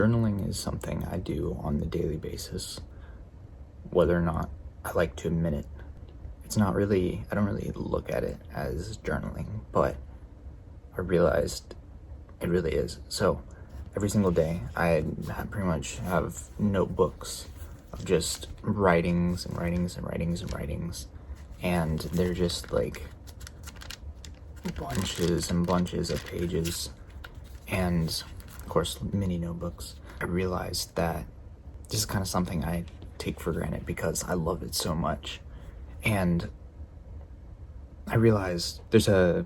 Journaling is something I do on the daily basis, whether or not I like to admit it. I don't really look at it as journaling, but I realized it really is. So every single day, pretty much have notebooks of just writings and writings and writings and writings, and they're just like bunches and bunches of pages, and of course mini notebooks. I realized that this is kind of something I take for granted because I love it so much. And I realized there's a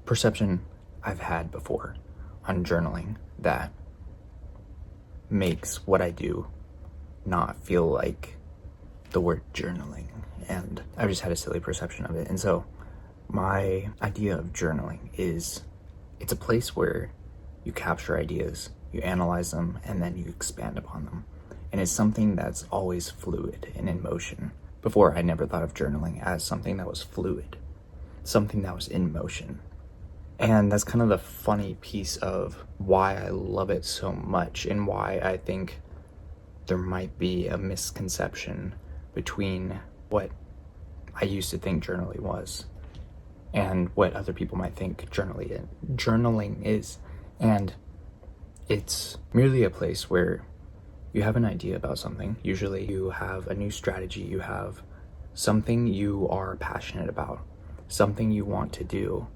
perception I've had before on journaling that makes what I do not feel like the word journaling. And I've just had a silly perception of it. And so my idea of journaling is it's a place where you capture ideas, you analyze them, and then you expand upon them. And it's something that's always fluid and in motion. Before, I never thought of journaling as something that was fluid, something that was in motion. And that's kind of the funny piece of why I love it so much and why I think there might be a misconception between what I used to think journaling was and what other people might think journaling is. And it's merely a place where you have an idea about something. Usually you have a new strategy, you have something you are passionate about, something you want to do,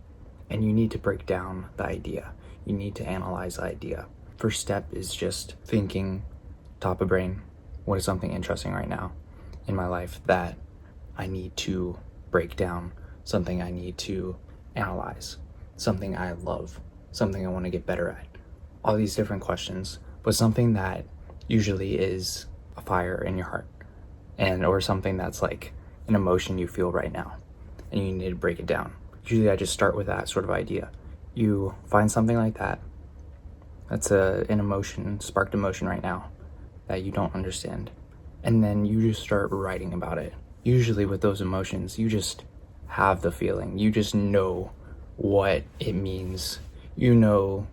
and you need to break down the idea. You need to analyze the idea. First step is just thinking, top of brain, what is something interesting right now in my life that I need to break down, something I need to analyze, something I love, something I want to get better at. All these different questions, but something that usually is a fire in your heart, or something that's like an emotion you feel right now and you need to break it down. Usually I just start with that sort of idea. You find something like that's an emotion, sparked emotion right now that you don't understand, and then you just start writing about it. Usually with those emotions, you just have the feeling, you just know what it means, you know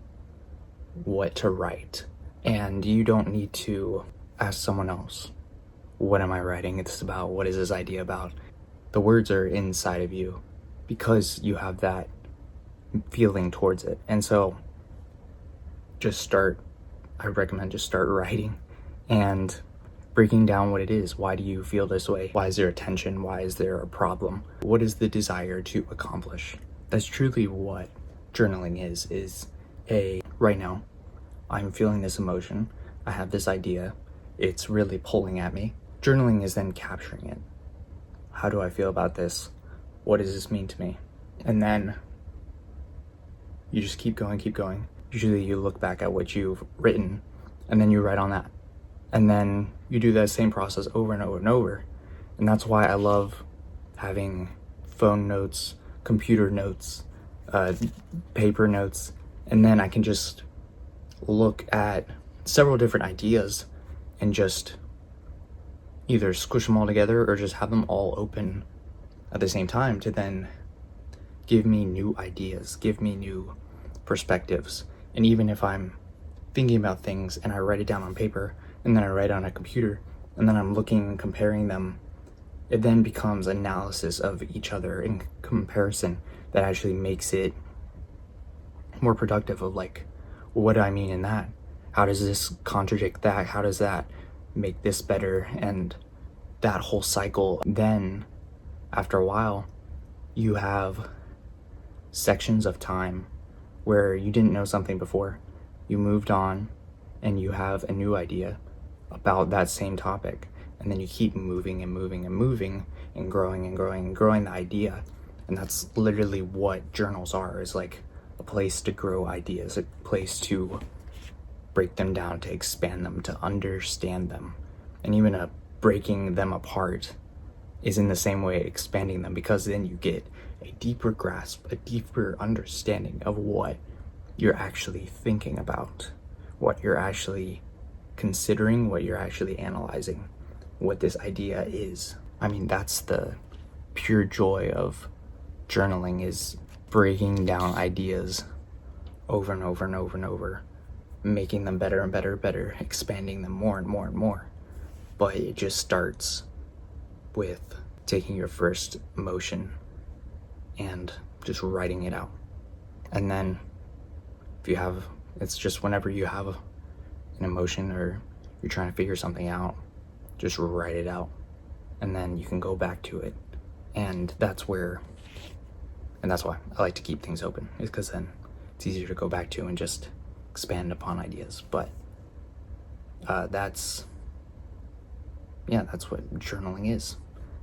what to write, and you don't need to ask someone else, what am I writing this about? What is this idea about? The words are inside of you because you have that feeling towards it. And so I recommend just start writing and breaking down what it is. Why do you feel this way? Why is there a tension? Why is there a problem? What is the desire to accomplish? That's truly what journaling is right now, I'm feeling this emotion. I have this idea. It's really pulling at me. Journaling is then capturing it. How do I feel about this? What does this mean to me? And then you just keep going. Usually you look back at what you've written and then you write on that. And then you do that same process over and over and over. And that's why I love having phone notes, computer notes, paper notes, and then I can just look at several different ideas and just either squish them all together or just have them all open at the same time to then give me new ideas, give me new perspectives. And even if I'm thinking about things and I write it down on paper and then I write it on a computer and then I'm looking and comparing them, it then becomes analysis of each other in comparison that actually makes it more productive of like, what do I mean in that? How does this contradict that? How does that make this better? And that whole cycle. Then after a while, you have sections of time where you didn't know something before. You moved on and you have a new idea about that same topic. And then you keep moving and moving and moving and growing and growing and growing the idea. And that's literally what journals are, is like a place to grow ideas, a place to break them down, to expand them, to understand them. And even breaking them apart is in the same way expanding them, because then you get a deeper grasp, a deeper understanding of what you're actually thinking about, what you're actually considering, what you're actually analyzing, what this idea is. I mean, that's the pure joy of journaling, is breaking down ideas over and over and over and over making them better and better and better, expanding them more and more and more. But it just starts with taking your first emotion and just writing it out. And then if you have, it's just whenever you have an emotion or you're trying to figure something out, just write it out. And then you can go back to it. And that's why I like to keep things open, is because then it's easier to go back to and just expand upon ideas. But that's what journaling is: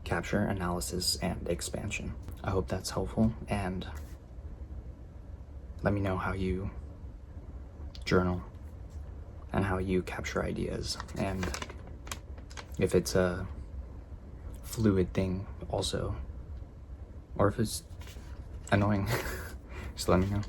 capture, analysis, and expansion. I hope that's helpful, and let me know how you journal and how you capture ideas, and if it's a fluid thing also, or if it's annoying. Just let me know.